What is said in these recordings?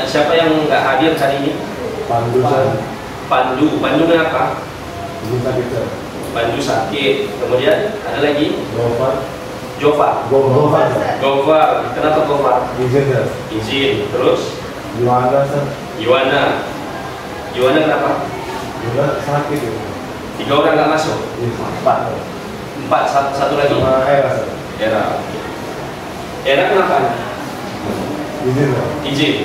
siapa yang nggak hadir hari ini? Pandu. Pandu. Pandu kenapa? Ini sakit sir. Pandu sakit. Kemudian ada lagi? Gofar. Jova. Gofar. Gofar. Kenapa Gofar? Izin sir. Izin. Terus? Yuana sir. Yuwana. Yuwana kenapa? Juga sakit ya. 3 orang nggak masuk. Empat. 4. Satu lagi. Sama Era sir. Era. Era kenapa? Izin sir. Izin.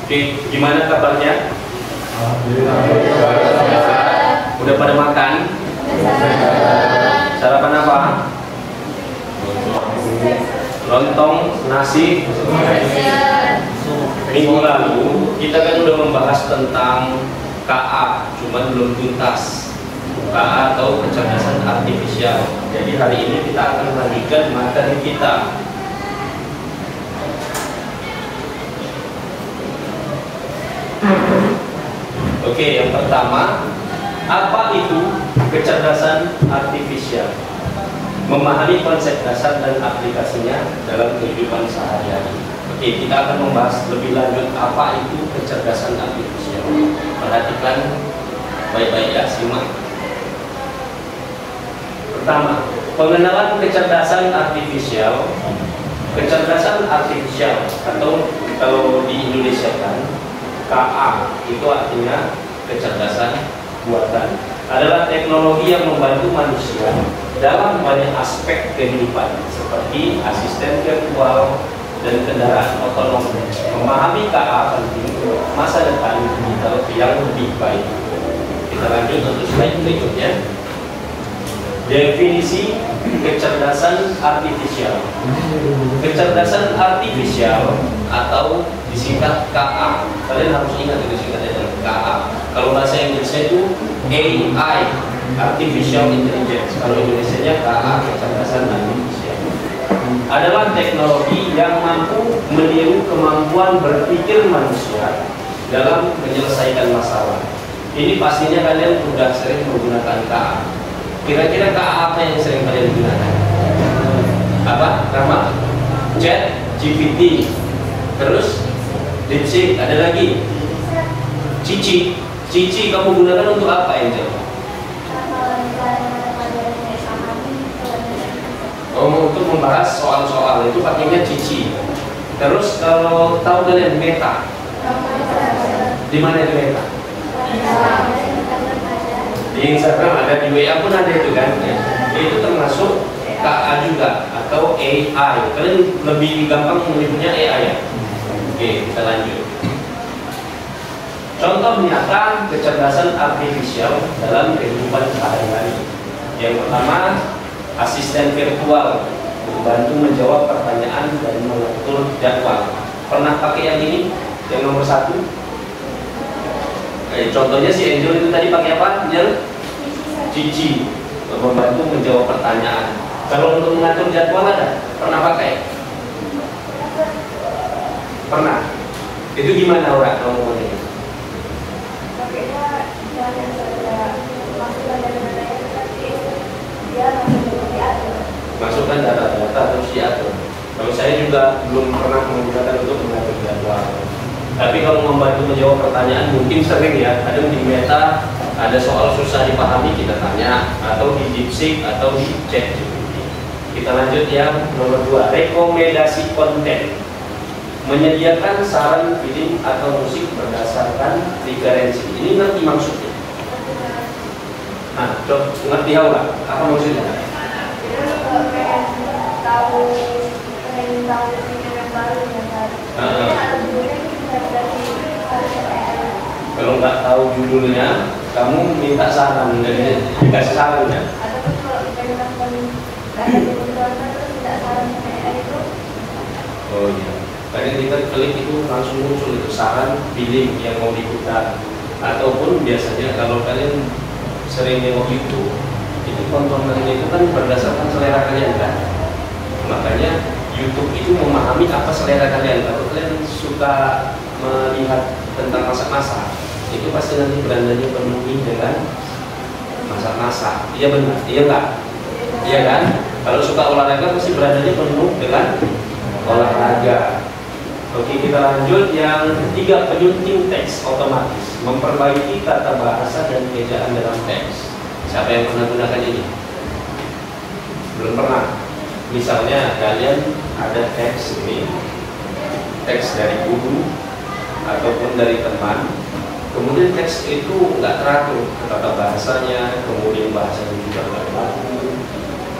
Oke, gimana kabarnya? Alhamdulillah. Udah pada makan? Sarapan apa? Lontong, nasi. Minggu lalu kita kan udah membahas tentang KA, cuman belum tuntas. KA atau kecerdasan artifisial. Jadi hari ini kita akan melanjutkan materi kita. Oke, yang pertama, apa itu kecerdasan artifisial? Memahami konsep dasar dan aplikasinya dalam kehidupan sehari-hari. Oke, kita akan membahas lebih lanjut apa itu kecerdasan artifisial. Perhatikan baik-baik ya, simak. Pertama, pengenalan kecerdasan artifisial. Kecerdasan artifisial atau kalau di Indonesia kan KA itu artinya kecerdasan buatan, adalah teknologi yang membantu manusia dalam banyak aspek kehidupan seperti asisten virtual dan kendaraan otonom. Memahami KA penting masa depan digital yang lebih baik. Kita lanjut untuk slide berikutnya. Definisi kecerdasan artifisial. Kecerdasan artifisial atau disingkat KA. Kalian harus ingat itu singkatnya KA. Kalau bahasa Inggrisnya itu AI, Artificial Intelligence. Kalau Indonesianya KA, kecerdasan artifisial. Adalah teknologi yang mampu meniru kemampuan berpikir manusia dalam menyelesaikan masalah. Ini pastinya kalian sudah sering menggunakan KA. Kira-kira KA apa yang sering kalian gunakan? Apa? Nama? Chat, GPT. Terus DeepSeek, ada lagi Cici. Cici kamu gunakan untuk apa ya? Oh, untuk membahas soal-soal itu pakainya Cici. Terus kalau tahu kalian Meta? Di mana itu Meta? Di Instagram ada, di WA pun ada itu kan? Itu termasuk KA juga atau AI. Kalian lebih gampang menyebutnya AI ya? Oke, kita lanjut. Contoh nyata kecerdasan artifisial dalam kehidupan sehari-hari. Yang pertama, asisten virtual, membantu menjawab pertanyaan dan mengatur jadwal. Pernah pakai yang ini? Yang nomor 1? Contohnya si Angel itu tadi pakai apa? Angel? Cici, membantu menjawab pertanyaan. Kalau untuk mengatur jadwal ada? Pernah pakai? Pernah? Itu gimana orang kamu mau ini? Masukkan data-data terus diatur. Kalau saya juga belum pernah menggunakan untuk mengatur jadwal. Tapi kalau membantu menjawab pertanyaan mungkin sering ya. Ada di Meta, ada soal susah dipahami kita tanya, atau di DeepSeek atau di ChatGPT. Kita lanjut yang nomor 2, rekomendasi konten. Menyediakan saran film atau musik berdasarkan preferensi. Ini ngerti maksudnya? Nah, coba ngerti apa maksudnya? Kalau nggak tahu judulnya, kamu minta saran dari dikasih saran ya? Oh iya. Kadang kita klik itu langsung muncul itu saran film yang mau diputar. Ataupun biasanya kalau kalian sering nengok YouTube, itu tontonannya itu kan berdasarkan selera kalian kan. Makanya YouTube itu memahami apa selera kalian. Kalau kalian suka melihat tentang masak-masak, itu pasti nanti berandanya penuhi dengan masak-masak. Iya benar, iya enggak? Iya kan? Kalau suka olahraga pasti beradanya penuh dengan olahraga. Oke, kita lanjut yang ketiga, penyunting teks otomatis, memperbaiki tata bahasa dan ejaan dalam teks. Siapa yang pernah gunakan ini? Belum pernah. Misalnya kalian ada teks ini, teks dari guru ataupun dari teman, kemudian teks itu nggak teratur tata bahasanya, kemudian bahasanya juga nggak baku.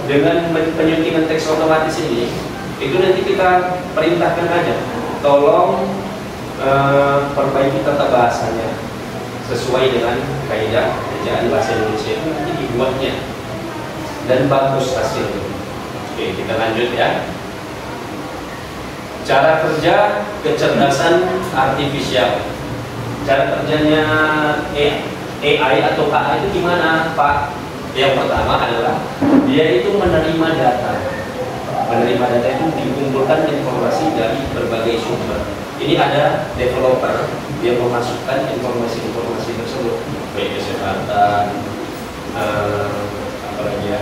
Dengan penyuntingan teks otomatis ini, itu nanti kita perintahkan aja, tolong perbaiki tata bahasanya sesuai dengan kaidah ejaan bahasa Indonesia, itu nanti dibuatnya dan bagus hasilnya. Oke, kita lanjut ya. Cara kerja kecerdasan artifisial. Cara kerjanya AI atau KA itu gimana, Pak? Yang pertama adalah dia itu menerima data. Menerima data itu dikumpulkan informasi dari berbagai sumber. Ini ada developer yang memasukkan informasi-informasi tersebut, baik kesehatan, apalagi ya,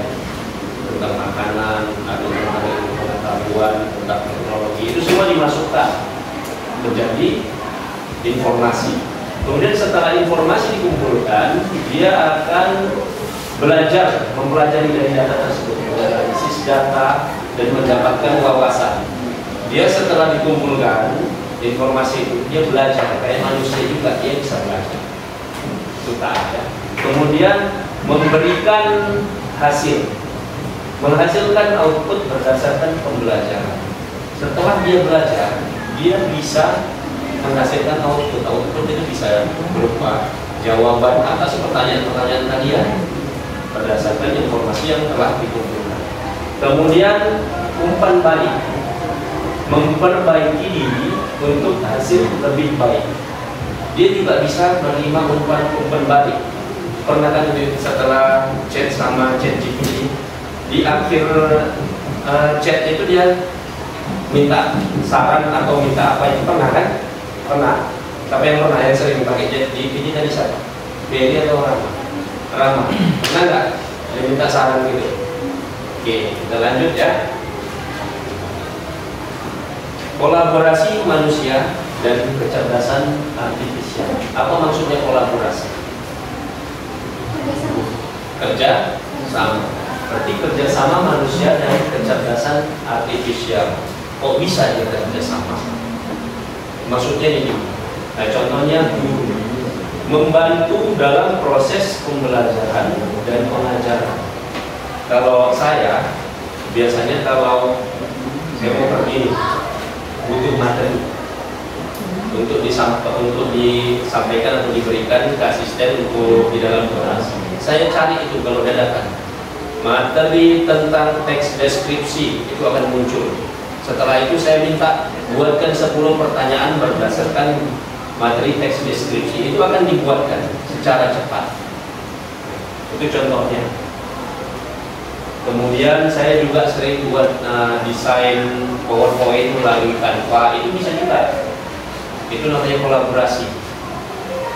tentang makanan, atau tentang pengetahuan, tentang teknologi, itu semua dimasukkan menjadi informasi. Kemudian setelah informasi dikumpulkan, dia akan belajar, mempelajari dari data tersebut, menganalisis data dan mendapatkan wawasan. Dia setelah dikumpulkan informasi itu, dia belajar kayak manusia juga, dia bisa belajar. Suka ada. Kemudian memberikan hasil, menghasilkan output berdasarkan pembelajaran. Setelah dia belajar, dia bisa menghasilkan output. Output itu bisa berupa jawaban atas pertanyaan-pertanyaan kalian berdasarkan informasi yang telah dikumpulkan. Kemudian umpan balik, memperbaiki diri untuk hasil lebih baik. Dia juga bisa menerima umpan balik. Pernah kan setelah chat sama ChatGPT, di akhir chat itu dia minta saran atau minta apa, itu pernah kan? Pernah. Siapa yang pernah yang sering pakai ChatGPT tadi siapa? Beri atau Rama? Rama. Pernah nggak? Dia minta saran gitu. Oke, kita lanjut ya. Kolaborasi manusia dan kecerdasan artifisial. Apa maksudnya kolaborasi? Kerja sama. Berarti kerjasama manusia dan kecerdasan artifisial. Kok bisa dia kerja sama? Maksudnya ini. Nah, contohnya guru membantu dalam proses pembelajaran dan pengajaran. Kalau saya biasanya kalau saya mau pergi butuh materi untuk disampaikan atau diberikan ke asisten untuk di dalam kelas, saya cari itu kalau dadakan materi tentang teks deskripsi itu akan muncul. Setelah itu saya minta buatkan 10 pertanyaan berdasarkan materi teks deskripsi, itu akan dibuatkan secara cepat. Itu contohnya. Kemudian saya juga sering buat desain PowerPoint melalui Canva, itu bisa juga. Itu namanya kolaborasi.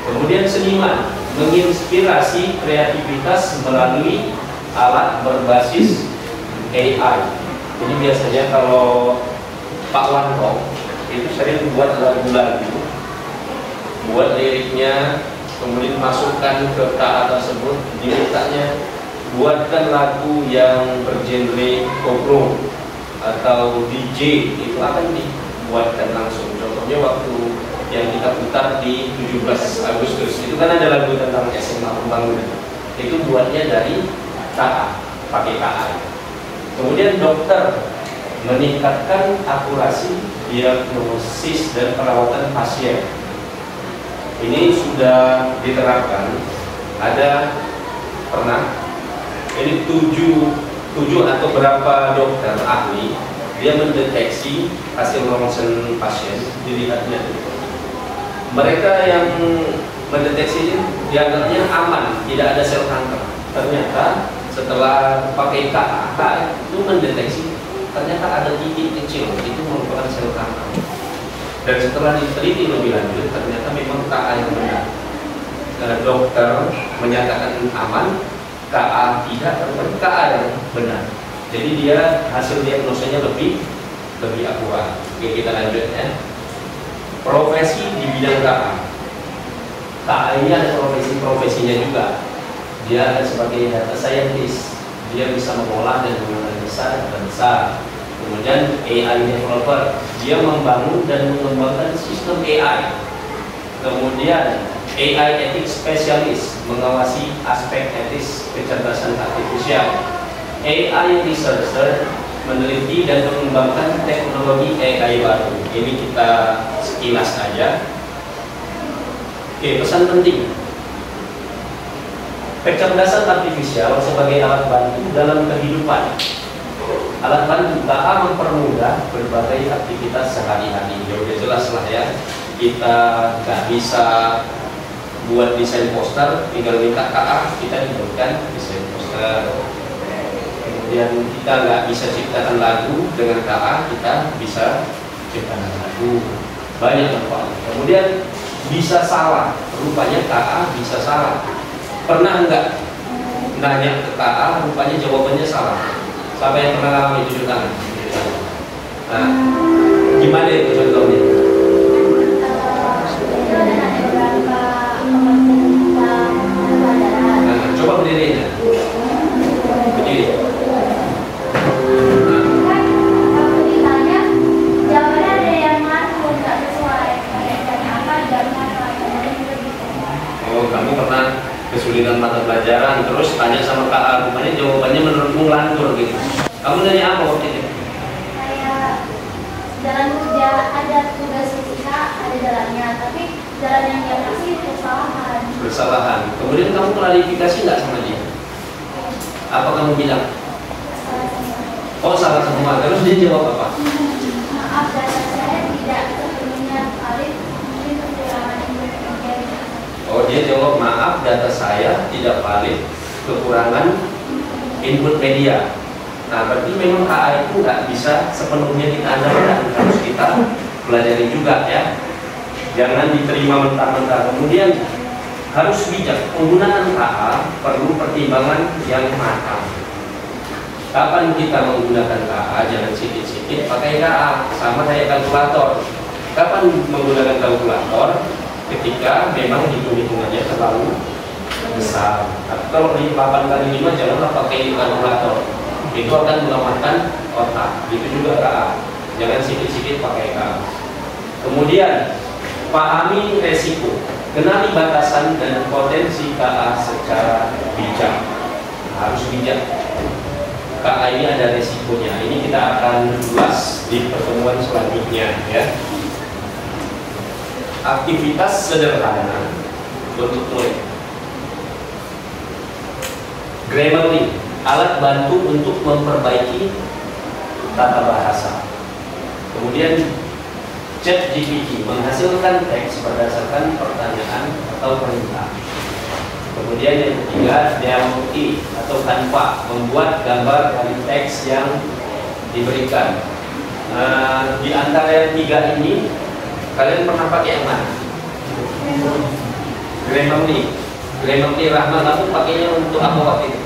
Kemudian seniman menginspirasi kreativitas melalui alat berbasis AI. Ini biasanya kalau Pak Wanto itu sering buat lagu-lagu, buat liriknya, kemudian masukkan ke KA tersebut, dimintanya buatkan lagu yang bergenre koplo atau DJ, itu akan dibuatkan langsung. Contohnya waktu yang kita putar di 17 Agustus itu kan ada lagu tentang SMA Pembangunan, itu buatnya dari KA, pakai KA. Kemudian dokter meningkatkan akurasi diagnosis dan perawatan pasien. Ini sudah diterapkan. Ada pernah ini 7 atau berapa dokter ahli, dia mendeteksi hasil ronsen pasien, dilihatnya. Mereka yang mendeteksi ini dianggapnya aman, tidak ada sel kanker. Ternyata setelah pakai KA itu mendeteksi, ternyata ada titik kecil, itu merupakan sel kanker. Dan setelah diteliti lebih lanjut, ternyata memang KA yang benar. Dokter menyatakan aman, KA tidak, KA yang benar. Jadi dia hasil diagnosanya lebih akurat. Oke, kita lanjut ya. Profesi di bidang KA. KA ini ada profesinya juga. Dia ada sebagai data scientist. Dia bisa mengolah dan menganalisa data besar. Kemudian AI developer, dia membangun dan mengembangkan sistem AI. Kemudian AI ethics specialist, mengawasi aspek etis kecerdasan artifisial. AI researcher, meneliti dan mengembangkan teknologi AI baru. Ini kita sekilas saja. Oke, pesan penting. Kecerdasan artifisial sebagai alat bantu dalam kehidupan. Alat bantu KA mempermudah berbagai aktivitas sehari-hari. Ya udah jelas lah ya. Kita nggak bisa buat desain poster, tinggal minta KA, kita diberikan desain poster. Kemudian kita nggak bisa ciptakan lagu dengan KA, kita bisa ciptakan lagu. Banyak manfaat. Kemudian bisa salah, rupanya KA bisa salah. Pernah nggak nanya ke KA, rupanya jawabannya salah. Siapa yang pernah ngalamin jujur tangan? Nah, gimana itu contohnya? Nah, coba berdiri ya. Berdiri. Oh, kamu pernah kesulitan mata pelajaran, terus tanya sama KA, rupanya jawabannya menurutmu ngelantur gitu. Kamu nanya apa waktu itu? Kayak jalan kerja ada tugas fisika, ada jalannya, tapi jalan yang dia kasih bersalahan. Kemudian kamu klarifikasi nggak sama dia? Apa kamu bilang? Oh, salah semua. Terus dia jawab apa? Maaf, data saya tidak sepenuhnya valid, mungkin kekurangan informasi. Oh, dia jawab maaf, data saya tidak valid, kekurangan input media. Nah, berarti memang KA itu nggak bisa sepenuhnya kita andalkan, harus kita pelajari juga ya. Jangan diterima mentah-mentah. Kemudian harus bijak. Penggunaan KA perlu pertimbangan yang matang. Kapan kita menggunakan KA? Jangan sikit-sikit pakai KA, sama kayak kalkulator. Kapan menggunakan kalkulator? Ketika memang hitung-hitungannya terlalu besar. Kalau 8 kali 5 janganlah pakai kalkulator. Itu akan melemahkan otak. Itu juga KA. Jangan sikit-sikit pakai KA. Kemudian pahami resiko. Kenali batasan dan potensi KA secara bijak. Harus bijak. KA ini ada resikonya. Ini kita akan ulas di pertemuan selanjutnya ya. Aktivitas sederhana untuk mulai. Grammarly, alat bantu untuk memperbaiki tata bahasa. Kemudian ChatGPT menghasilkan teks berdasarkan pertanyaan atau perintah. Kemudian yang ketiga, DeepSeek atau Canva membuat gambar dari teks yang diberikan. Di antara yang tiga ini, kalian pernah pakai yang mana? Grammarly Rahma, kamu pakainya untuk apa waktu itu?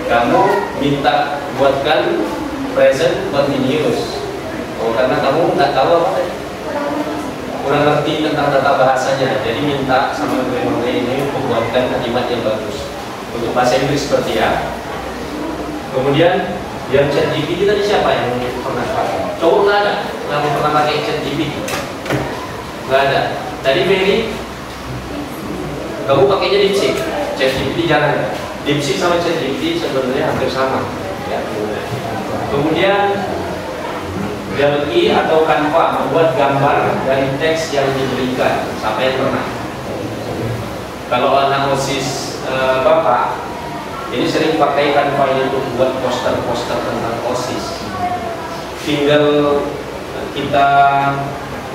Kamu minta buatkan present continuous. Oh, karena kamu nggak tahu apa tadi? Kurang ngerti tentang tata bahasanya. Jadi minta sama Grammarly ini membuatkan kalimat yang bagus. Untuk bahasa Inggris seperti ya. Kemudian yang ChatGPT tadi siapa yang pernah pakai? Cowok nggak ada yang pernah pakai ChatGPT? Nggak ada. Tadi Mary, kamu pakainya DeepSeek. ChatGPT jangan. DeepSeek sama ChatGPT sebenarnya hampir sama. Ya, kemudian DeepSeek atau Canva membuat gambar dari teks yang diberikan. Siapa yang pernah? Kalau anak OSIS Bapak, ini sering pakai Canva ini untuk buat poster-poster tentang OSIS. Tinggal kita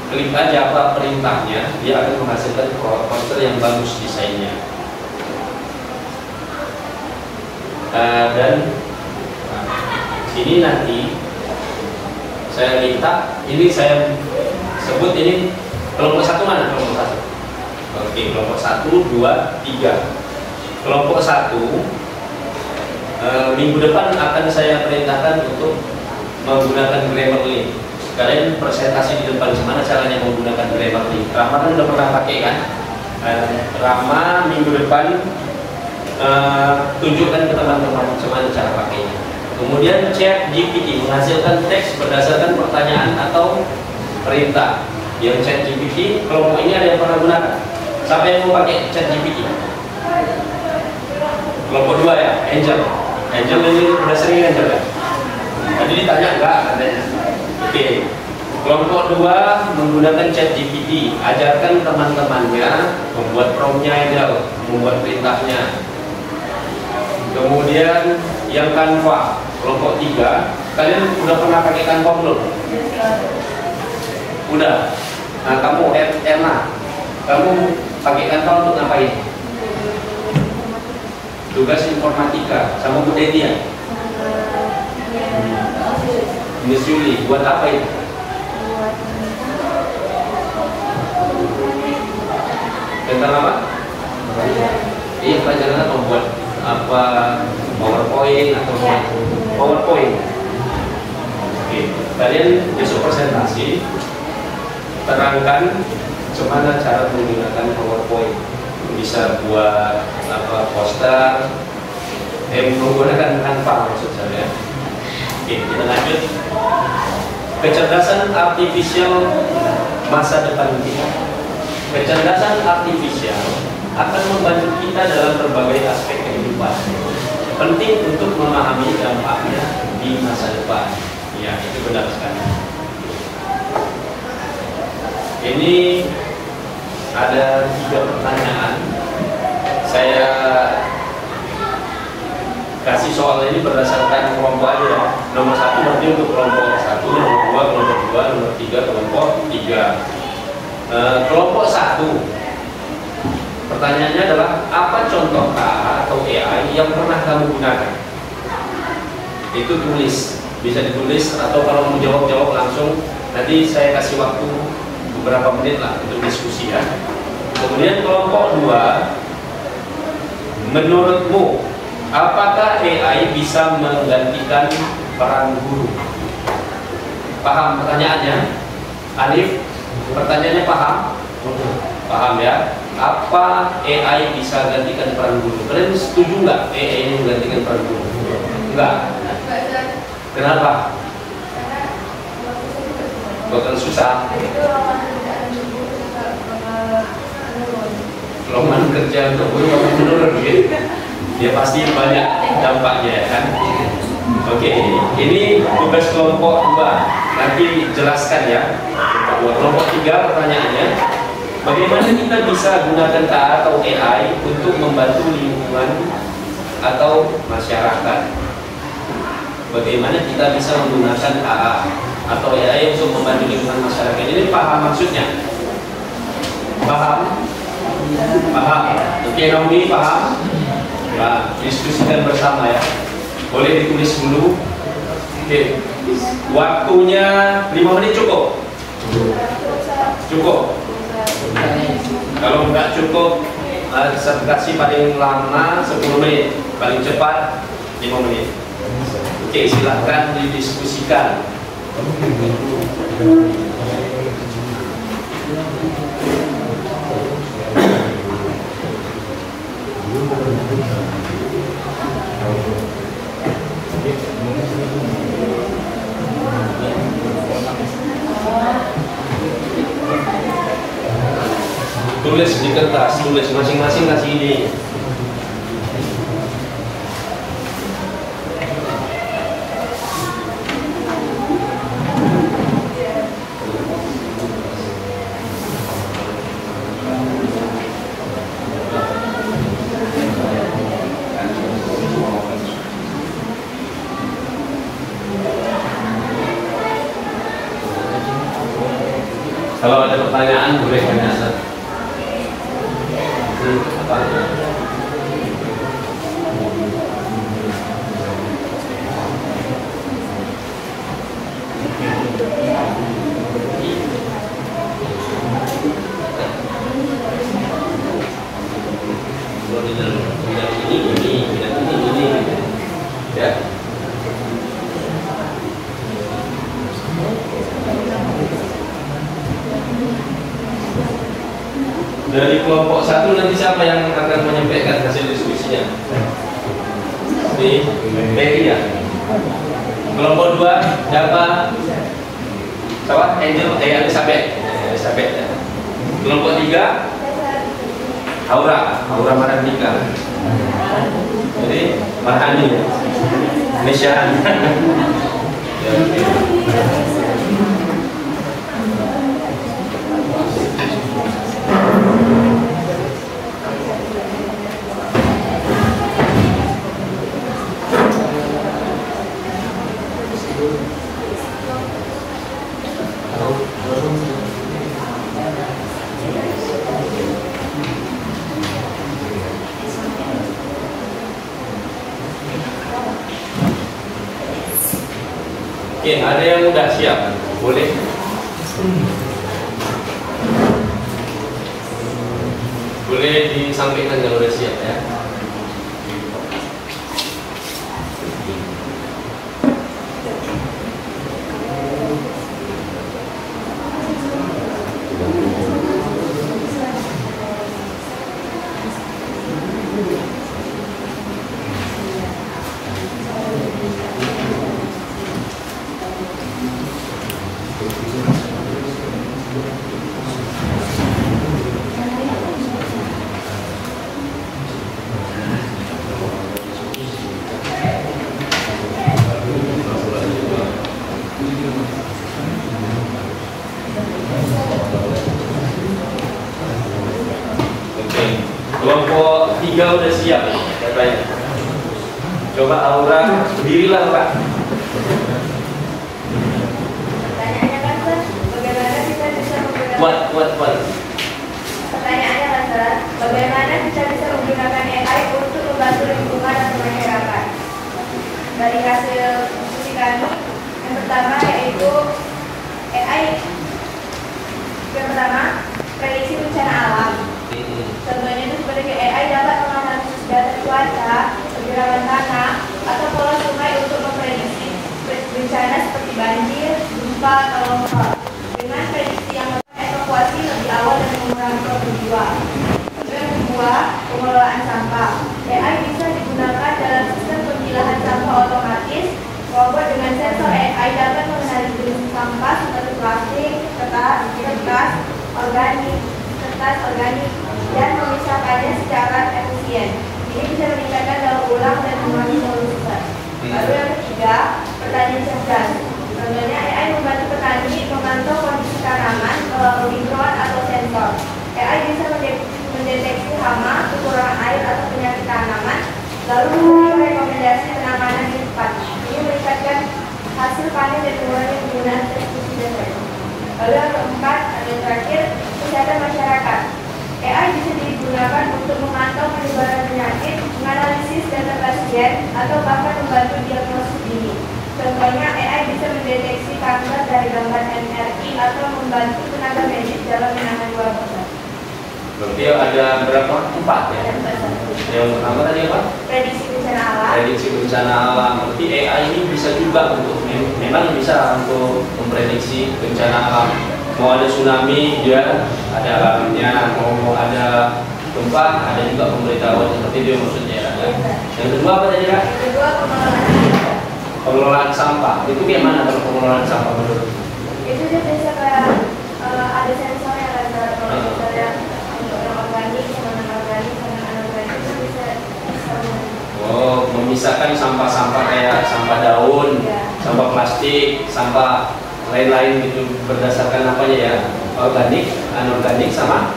klik aja apa perintahnya, dia akan menghasilkan poster yang bagus desainnya. Dan ini nanti saya minta, ini saya sebut ini kelompok satu mana kelompok satu? Oke, kelompok 1, 2, 3. Kelompok 1 minggu depan akan saya perintahkan untuk menggunakan Grammarly. Kalian presentasi di depan gimana caranya menggunakan Grammarly. Rama kan udah pernah pakai kan? Rama minggu depan tunjukkan ke teman-teman gimana cara pakainya. Kemudian Chat GPT menghasilkan teks berdasarkan pertanyaan atau perintah. Yang Chat GPT kelompok ini ada yang pernah gunakan? Siapa yang mau pakai Chat GPT? Kelompok 2 ya, Angel. Angel ini udah sering Angel ya? Tadi ditanya enggak katanya. Oke. Kelompok 2 menggunakan Chat GPT. Ajarkan teman-temannya membuat prompt-nya Angel, membuat perintahnya. Kemudian yang Canva, kelompok 3. Kalian udah pernah pakai Canva belum? Udah. Nah, kamu Erna, kamu pakai Canva untuk ngapain? Tugas informatika sama Bu Dedi ya? Miss Yuli, buat apa itu? Tentang apa? Iya, pelajaran membuat apa, PowerPoint atau PowerPoint. Oke, kalian besok presentasi terangkan bagaimana cara menggunakan PowerPoint. Bisa buat apa, poster, menggunakan Canva maksud saya. Oke, kita lanjut. Kecerdasan artifisial masa depan kita. Kecerdasan artifisial akan membantu kita dalam berbagai aspek kehidupan. Penting untuk memahami dampaknya di masa depan. Ya, itu benar sekali. Ini ada 3 pertanyaan. Saya kasih soal ini berdasarkan kelompok aja ya. Nomor 1 berarti untuk kelompok 1, nomor 2 kelompok 2, nomor 3 kelompok 3. Kelompok 1, pertanyaannya adalah apa contoh KA atau AI yang pernah kamu gunakan? Itu tulis, bisa ditulis atau kalau mau jawab langsung. Nanti saya kasih waktu beberapa menit lah untuk diskusi ya. Kemudian kelompok 2, menurutmu apakah AI bisa menggantikan peran guru? Paham pertanyaannya? Alif, pertanyaannya paham? Paham ya? Apa AI bisa gantikan peran guru? Kalian setuju nggak AI ini menggantikan peran guru? Enggak. Kenapa? Bakal susah. Lowongan kerja untuk guru bakal menurun gitu. Ya pasti banyak dampaknya ya kan. Oke, ini tugas kelompok 2. Nanti jelaskan ya. Kelompok 3 pertanyaannya, bagaimana kita bisa gunakan KA atau AI untuk membantu lingkungan atau masyarakat? Bagaimana kita bisa menggunakan KA atau AI untuk membantu lingkungan masyarakat? Ini paham maksudnya? Paham? Paham? Oke, Naomi paham? Nah, diskusikan bersama ya. Boleh ditulis dulu. Oke, waktunya 5 menit cukup? Cukup? Kalau nggak cukup, saya kasih paling lama 10 menit, paling cepat 5 menit. Oke, silahkan didiskusikan. Tulis di kertas, tulis masing-masing kasih ini. Kalau ada pertanyaan boleh tanya. bidang ini, bidang ini, ya. Dari kelompok 1 nanti siapa yang akan menyampaikan hasil diskusinya? Di Betty ya. Kelompok 2 siapa? Siapa? Angel, Elizabeth ya. Kelompok 3 Aura Marandika. Jadi Marhani ya. Nesyahan. Ya, oke. Oke, ada yang udah siap? Boleh? Boleh disampaikan kalau udah siap ya. Kelompok 3 udah siap nih katanya. Coba Aura, berdirilah Aura. Pertanyaannya kan Sir, bagaimana kita bisa menggunakan Pertanyaannya kan Sir, bagaimana kita bisa menggunakan AI untuk membantu lingkungan dan masyarakat? Dari hasil diskusi kami, yang pertama yaitu AI. Yang pertama, prediksi bencana alam. Contohnya itu seperti AI dapat menganalisis data cuaca, pergerakan tanah, atau pola sungai untuk memprediksi bencana seperti banjir, gempa, atau longsor. Dengan prediksi yang evakuasi lebih awal dan mengurangi korban jiwa. Yang kedua, pengelolaan sampah. AI bisa digunakan dalam sistem pemilahan sampah otomatis. Robot dengan sensor AI dapat mengenali jenis sampah seperti plastik, kertas organik, dan memisahkannya secara efisien. Ini bisa meningkatkan daur ulang dan mengurangi polusi. Lalu yang ketiga, pertanian cerdas. Contohnya AI membantu petani memantau kondisi tanaman melalui drone atau sensor. AI bisa mendeteksi hama, kekurangan air atau penyakit tanaman, lalu memberikan rekomendasi penanganan yang tepat. Ini meningkatkan hasil panen dan mengurangi penggunaan pestisida. Lalu yang keempat, dan yang terakhir, kesehatan masyarakat. AI bisa digunakan untuk memantau penyebaran penyakit, menganalisis data pasien, atau bahkan membantu diagnosis dini. Contohnya, AI bisa mendeteksi kanker dari gambar MRI atau membantu tenaga medis dalam menangani wabah. Berarti ada berapa? 4 ya? Yang pertama tadi apa? Prediksi bencana alam. Prediksi bencana alam. Berarti AI ini bisa juga untuk memang bisa untuk memprediksi bencana alam. Mau ada tsunami, dia ada alarmnya. Mau ada gempa, ada juga pemberitahuan seperti itu maksudnya. Ya? Yang kedua apa tadi Kak? Yang kedua, pengelolaan. Pengelolaan sampah. Itu gimana kalau pengelolaan sampah menurut? Itu dia bisa kayak ada sensornya kan, kalau misalnya untuk yang organik sama non-organik sama anorganik itu bisa. Oh, memisahkan sampah-sampah kayak sampah daun, sampah plastik, sampah lain-lain gitu berdasarkan apanya ya, organik, anorganik sama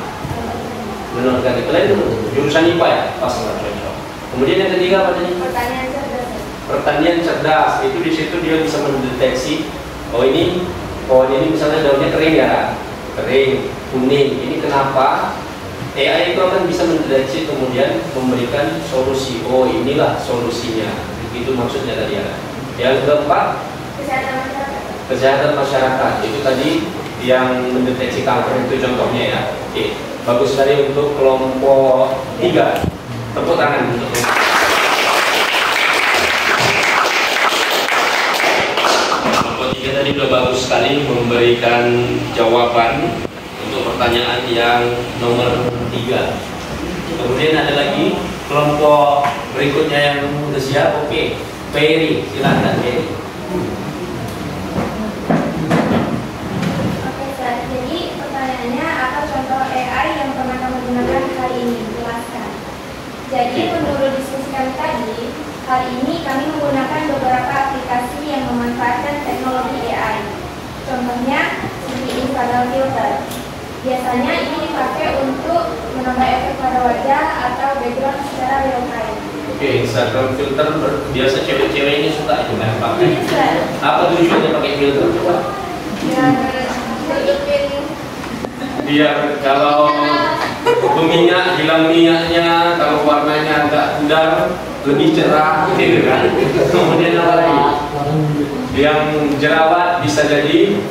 non-organik. Lain jurusan IPA ya, pas lah cocok. Kemudian yang ketiga apa tadi? Pertanian cerdas. Pertanian cerdas itu di situ dia bisa mendeteksi, oh ini pohon ini misalnya daunnya kering ya, kering, kuning. Ini kenapa? AI itu akan bisa mendeteksi kemudian memberikan solusi. Oh inilah solusinya. Itu maksudnya tadi ya. Yang keempat, Kesehatan masyarakat. kesehatan masyarakat. Itu tadi yang mendeteksi kanker itu contohnya ya. Oke, bagus tadi untuk kelompok 3. Tepuk tangan untuk kelompok 3 tadi sudah bagus sekali memberikan jawaban untuk pertanyaan yang nomor 3. Kemudian ada lagi kelompok berikutnya yang sudah siap. Oke, Ferry, silakan Ferry. Oke, Sir. Jadi pertanyaannya apa contoh AI yang pernah kamu gunakan hari ini? Jelaskan. Jadi menurut diskusi kami tadi, hari ini kami menggunakan beberapa aplikasi yang memanfaatkan teknologi AI. Contohnya seperti Instagram Filter. Biasanya ini dipakai untuk menambah efek pada wajah atau background secara real time. Oke, Instagram Filter biasa cewek-cewek ini suka itu kan pakai. Iya, Sir. Apa tujuannya pakai filter coba? Biar nutupin Biar kalau berminyak, hilang minyaknya, kalau warnanya agak pudar, lebih cerah, gitu kan. Kemudian apa lagi? Yang jerawat bisa jadi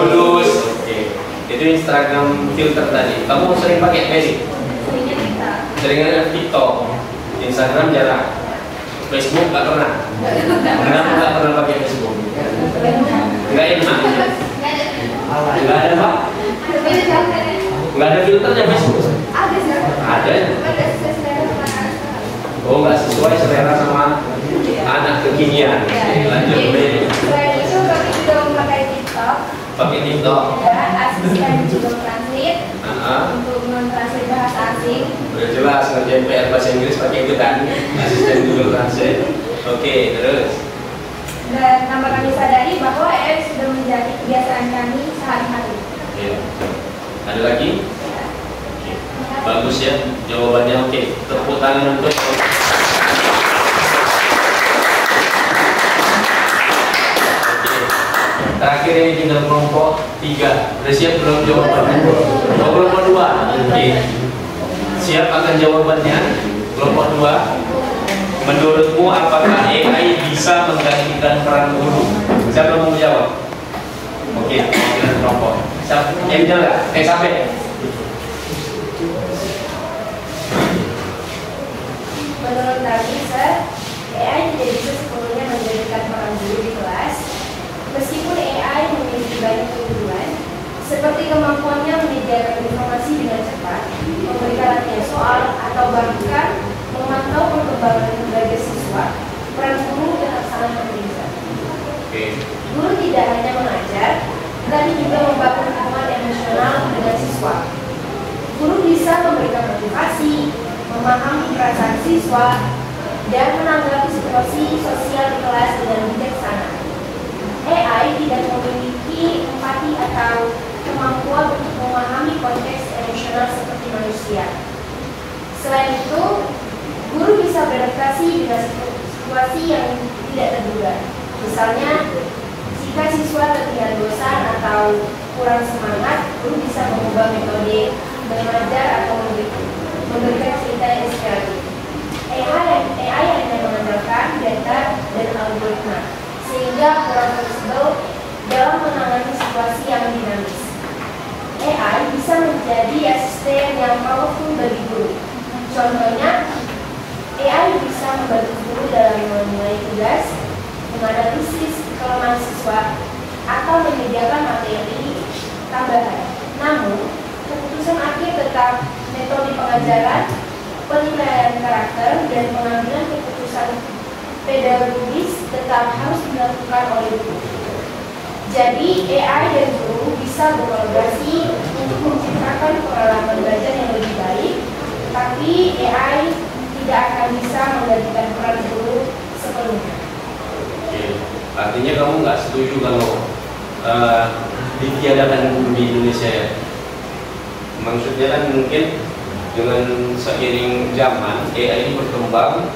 mulus. Oke, itu Instagram Filter tadi. Kamu sering pakai Facebook? seringnya kita. Sering TikTok, Instagram jarang, Facebook nggak pernah. Kenapa nggak pernah pakai Facebook? Nggak enak. Nggak ada pak? Nggak ada filternya Facebook? Ada, Sir. Ada. Ada sesuai dengan anak. Oh nggak sesuai selera sama anak kekinian. Oke, lanjut Mary. Selain itu kami juga memakai TikTok. Pakai TikTok. Ya, asisten Google Translate untuk mentranslate bahasa asing. Udah jelas ngerjain PR bahasa Inggris pakai itu kan, asisten Google Translate. Oke, terus. Dan tanpa kami sadari bahwa AI sudah menjadi kebiasaan kami sehari-hari. Oke. Ada lagi? Oke. Bagus ya jawabannya. Oke, tepuk tangan untuk. Oke. Terakhir ini tinggal kelompok 3. Udah siap belum jawabannya? Oh, kelompok 2. Oke. Siap akan jawabannya? Kelompok 2. Menurutmu apakah AI bisa menggantikan peran guru? Siapa mau menjawab? Oke, kemudian kelompok. Siapa? Angel nggak? Sampai. Menurut kami, Sir, AI tidak bisa sepenuhnya menjadikan peran guru di kelas. Meskipun AI memiliki banyak keunggulan, seperti kemampuannya menyediakan informasi dengan cepat, memberikan latihan soal, atau bahkan memantau perkembangan berbagai siswa, peran guru tetap sangat penting. Oke. Guru tidak hanya mengajar, tetapi juga membangun hubungan emosional dengan siswa. Guru bisa memberikan motivasi, memahami perasaan siswa, dan menanggapi situasi sosial di kelas dengan bijaksana. AI tidak memiliki empati atau kemampuan untuk memahami konteks emosional seperti manusia. Selain itu, guru bisa beradaptasi dengan situasi yang tidak terduga. Misalnya, jika siswa terlihat bosan atau kurang semangat, guru bisa mengubah metode mengajar atau memberikan cerita yang inspiratif. AI hanya mengandalkan data dan algoritma, sehingga kurang fleksibel dalam menangani situasi yang dinamis. AI bisa menjadi asisten yang powerful bagi guru. Contohnya, AI bisa membantu guru dalam menilai tugas, menganalisis kelemahan siswa, atau menyediakan materi tambahan. Namun, keputusan akhir tetap metode pengajaran, penilaian karakter, dan pengambilan keputusan pedagogis tetap harus dilakukan oleh guru. Jadi, AI dan guru bisa berkolaborasi untuk menciptakan pengalaman belajar yang lebih baik, tapi AI tidak akan bisa menggantikan peran guru sepenuhnya. Oke. Artinya kamu nggak setuju kalau ditiadakan guru di Indonesia ya? Maksudnya kan mungkin dengan seiring zaman AI ini berkembang,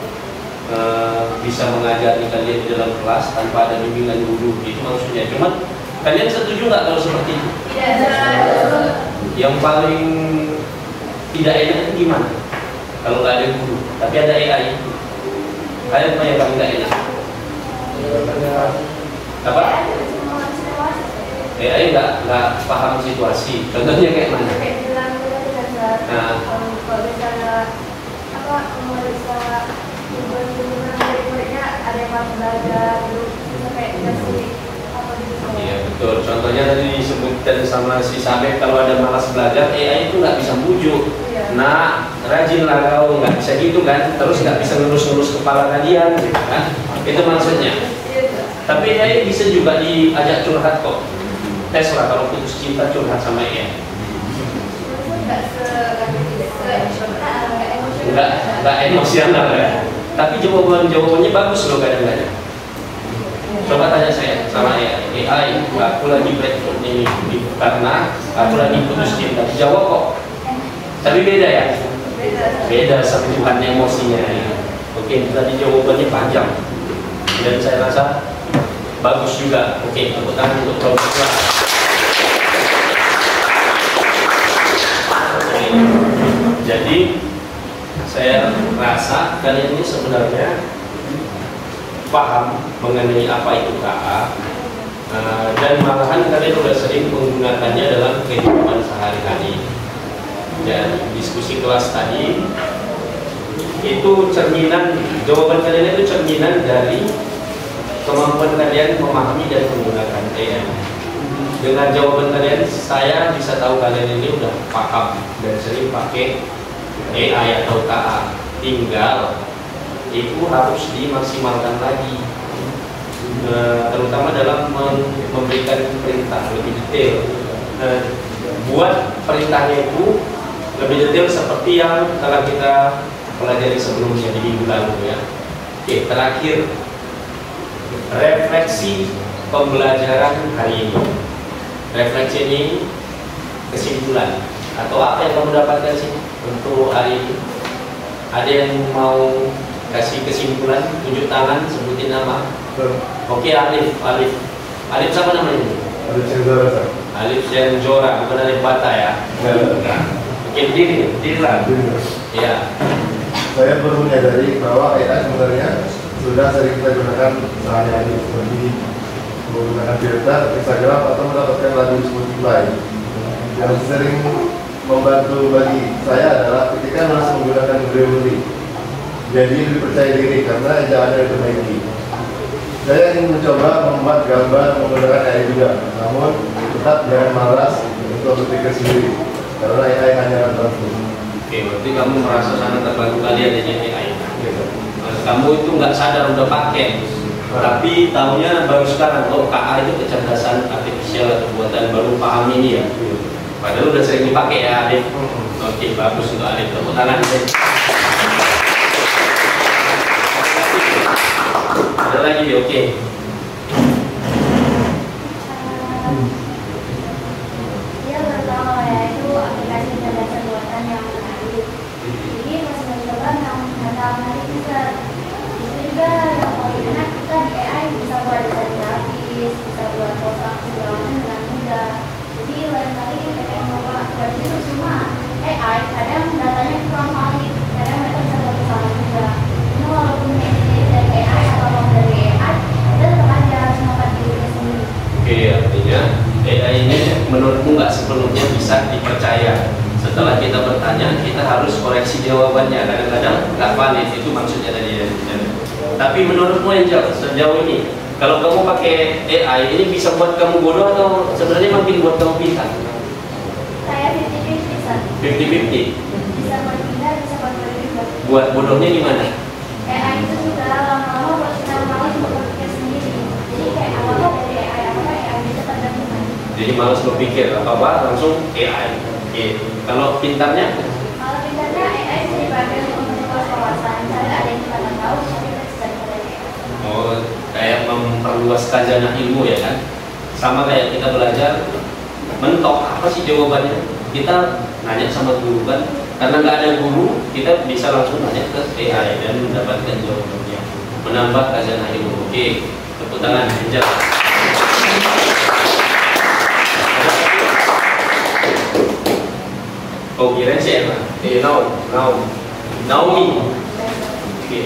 bisa mengajari kalian di dalam kelas tanpa ada bimbingan guru, itu maksudnya. Cuman kalian setuju nggak kalau seperti itu? Tidak. Yang paling tidak enak itu gimana? Kalau nggak ada guru, tapi ada AI, kalian apa yang paling nggak enak? Apa? AI nggak paham situasi. Contohnya kayak mana? Kayak bilang kita tidak Nah. kalau misalnya apa semangat belajar, bisa kayak dikasih apa gitu. Iya betul. Contohnya tadi disebutkan sama si Sabek, kalau ada malas belajar, AI itu nggak bisa bujuk. Iya. Nah, rajinlah kau, nggak bisa gitu kan? Terus nggak bisa ngelus-ngelus kepala kalian, gitu kan? Itu maksudnya. Iya. Tapi AI bisa juga diajak curhat kok. Tes lah kalau putus cinta curhat sama AI. Nggak emosional ya. Tapi jawabannya bagus loh kadang-kadang. Coba tanya saya sama AI, aku lagi breakdown ini karena aku lagi putus cinta. Jawab kok. Tapi beda ya. Beda sentuhan emosinya. Ya. Oke, tadi jawabannya panjang dan saya rasa bagus juga. Oke, tepuk tangan untuk Profesor. Jadi saya rasa kalian ini sebenarnya paham mengenai apa itu KA, dan malahan kalian sudah sering menggunakannya dalam kehidupan sehari-hari. Dan diskusi kelas tadi itu cerminan, jawaban kalian itu cerminan dari kemampuan kalian memahami dan menggunakan AI. Dengan jawaban kalian, saya bisa tahu kalian ini udah paham dan sering pakai AI atau KA. Tinggal itu harus dimaksimalkan lagi, terutama dalam memberikan perintah lebih detail. Buat perintahnya itu lebih detail seperti yang telah kita pelajari sebelumnya di minggu lalu ya. Oke, terakhir refleksi pembelajaran hari ini. Refleksi ini kesimpulan atau apa yang kamu dapatkan sih untuk hari ini? Ada yang mau kasih kesimpulan? Tunjuk tangan, sebutin nama. Oke, Alif siapa namanya? Alif Senzora, Sir. Alif Senzora, bukan Alif Bata ya? Oke, dirilah. Ya. Saya baru menyadari bahwa AI sebenarnya sudah sering kita gunakan sehari-hari seperti menggunakan filter, Instagram, atau mendapatkan lagu di Spotify. Yang sering membantu bagi saya adalah ketika harus menggunakan memory. Jadi lebih percaya diri karena ejaannya diperbaiki. Saya ingin mencoba membuat gambar menggunakan AI juga, namun tetap jangan malas untuk berpikir sendiri karena AI hanya membantu. Oke, berarti kamu merasa sangat terbantu kalian dengan AI. Kamu itu nggak sadar udah pakai, tapi tahunya baru sekarang. Oh, KA itu kecerdasan artifisial atau buatan baru, paham ini ya. Padahal udah sering dipakai ya, Alif. Oke, bagus untuk Alif. Tepuk tangan. Ada lagi, oke. Dia pertama yaitu aplikasi kecerdasan buatan yang menarik. Jadi masih mencoba yang menarik bisa. Itu juga yang paling enak kita di AI bisa buat desain grafis, bisa buat foto segala macam dengan mudah. Jadi lain kali kita coba buat itu cuma AI kadang datanya kurang valid, kadang mereka bisa buat salah juga. Ini walaupun ini dari AI atau dari AI, kita tetap aja harus melakukan diri sendiri. Oke, artinya AI ini menurutmu nggak sepenuhnya bisa dipercaya. Setelah kita bertanya, kita harus koreksi jawabannya. Kadang-kadang nggak valid, itu maksudnya tadi ya. Tapi menurutmu Angel, sejauh ini, kalau kamu pakai AI ini bisa buat kamu bodoh atau sebenarnya makin buat kamu pintar? Saya 50-50 bisa. 50-50. Bisa buat pindah, bisa buat juga. Buat bodohnya gimana? AI itu sudah lama-lama buat kita malas untuk berpikir sendiri. Jadi kayak apa-apa dari AI, apa-apa AI bisa tergantung. Jadi malas berpikir, apa-apa langsung AI. Oke. Kalau pintarnya? Kalau pintarnya AI bisa dipakai untuk memperluas wawasan. Misalnya ada yang kita nggak tahu, tapi kita bisa cari AI. Oh, kayak memperluas khazanah ilmu ya kan? Sama kayak kita belajar mentok apa sih jawabannya? Kita nanya sama guru kan? Karena nggak ada guru, kita bisa langsung nanya ke AI dan mendapatkan jawabannya. Menambah khazanah ilmu. Oke, tepuk tangan. Angel. Oh, kira siapa? Naomi. Oke.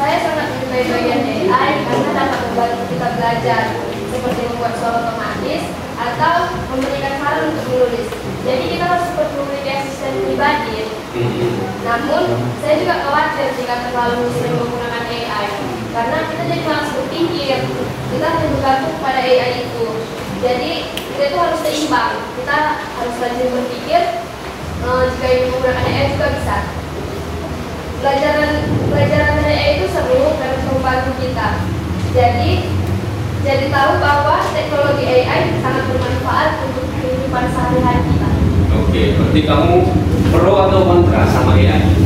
Saya sangat menyukai bagian AI karena dapat membantu kita belajar, seperti membuat suara otomatis atau memberikan saran untuk menulis. Jadi kita harus seperti memiliki asisten pribadi. Namun, saya juga khawatir jika terlalu sering menggunakan AI, karena kita bergantung pada AI itu. Jadi kita itu harus seimbang. Kita harus rajin berpikir. Jika ingin menggunakan AI juga bisa. Pelajaran dari AI itu seru dan membantu kita. Jadi tahu bahwa teknologi AI sangat bermanfaat untuk kehidupan sehari-hari kita. Oke, berarti kamu pro atau kontra sama AI?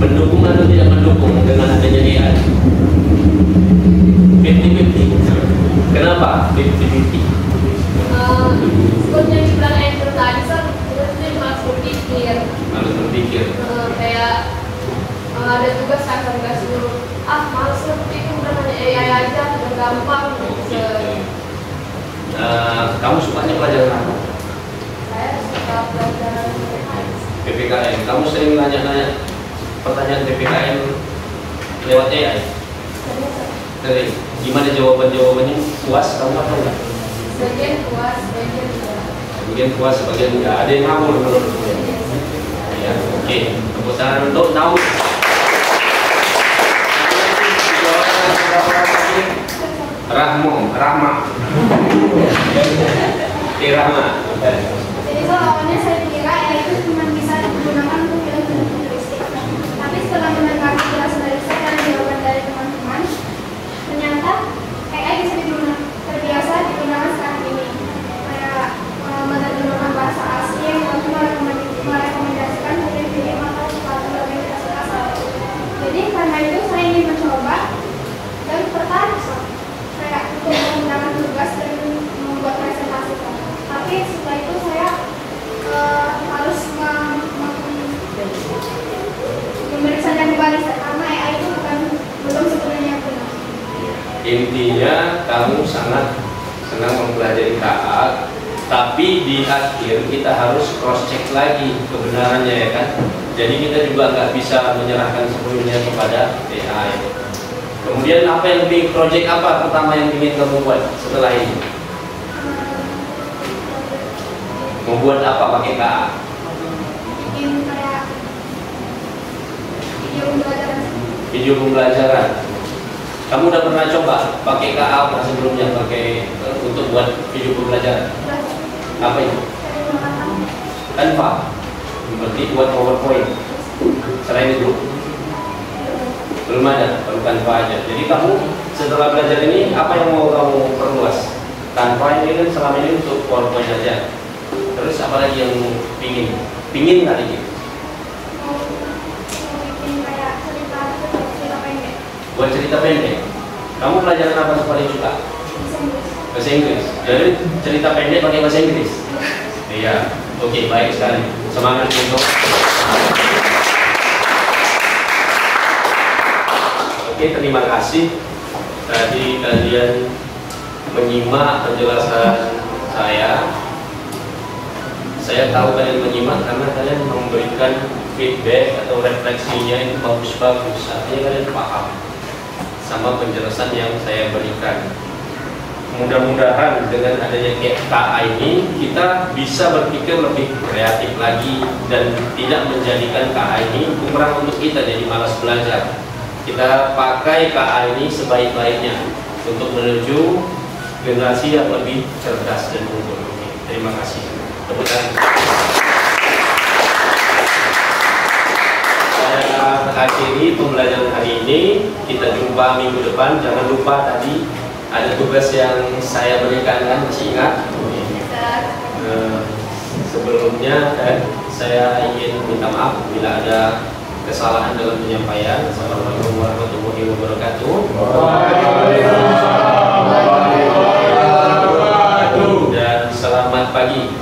Mendukung atau tidak mendukung dengan adanya AI? 50-50. Kenapa 50-50? Seperti yang dibilang Andrew tadi, kita tuh malas berpikir. Harus berpikir. Kayak ada tugas kan nggak suruh malas berpikir udah nanya AI aja udah gampang. Kamu sukanya pelajaran apa? Saya suka pelajaran PPKN. Kamu sering nanya-nanya pertanyaan PPKN lewat AI? Sering. Gimana jawabannya? Puas kamu apa enggak? sebagian puas, sebagian enggak. Sebagian puas, sebagian enggak. Ada yang ngawur menurutmu? Ya, oke. Tepuk tangan untuk Naum. Rahma. Rahma. Jadi awalnya saya kira AI itu cuma bisa digunakan untuk film futuristik. Tapi setelah mendengar penjelasan dari saya dan jawaban dari teman-teman, ternyata AI bisa terbiasa digunakan sekarang ini. Kayak menerjemahkan bahasa asing, lalu merekomendasikan film-film atau dokumentasi asal. Jadi karena itu saya ingin mencoba dan tertarik kayak untuk menggunakan tugas dan membuat presentasi. Tapi setelah itu saya harus memeriksakan kembali karena AI itu belum sepenuhnya benar. Intinya kamu sangat senang mempelajari KA, tapi di akhir kita harus cross check lagi kebenarannya, ya kan? Jadi kita juga nggak bisa menyerahkan sepenuhnya kepada AI. Kemudian apa yang project apa pertama yang ingin kamu buat setelah ini? Membuat apa pakai KA? Bikin kayak video pembelajaran. Video pembelajaran. Kamu udah pernah coba pakai KA apa sebelumnya pakai untuk buat video pembelajaran? Apa itu? Canva. Berarti buat PowerPoint. Selain itu belum ada, baru Canva aja. Jadi kamu setelah belajar ini apa yang mau kamu perluas? Canva ini kan selama ini untuk PowerPoint aja. Terus apa lagi yang pingin kali ini? Bikin kayak cerita pendek. Buat cerita pendek. Kamu pelajaran apa yang paling suka? Bahasa Inggris. Jadi cerita pendek pakai bahasa Inggris. Iya. Oke, baik sekali. Semangat untuk. Oke, terima kasih. Tadi kalian menyimak penjelasan saya. Saya tahu kalian menyimak karena kalian memberikan feedback atau refleksinya itu bagus-bagus. Artinya kalian paham sama penjelasan yang saya berikan. Mudah-mudahan dengan adanya KA ini kita bisa berpikir lebih kreatif lagi dan tidak menjadikan KA ini bumerang untuk kita jadi malas belajar. Kita pakai KA ini sebaik-baiknya untuk menuju generasi yang lebih cerdas dan unggul. Terima kasih. Tepuk tangan. Saya akhiri pembelajaran hari ini. Kita jumpa minggu depan. Jangan lupa tadi ada tugas yang saya berikan, kan? Masih ingat? Sebelumnya saya ingin minta maaf bila ada kesalahan dalam penyampaian. Assalamualaikum warahmatullahi wabarakatuh. Dan selamat pagi.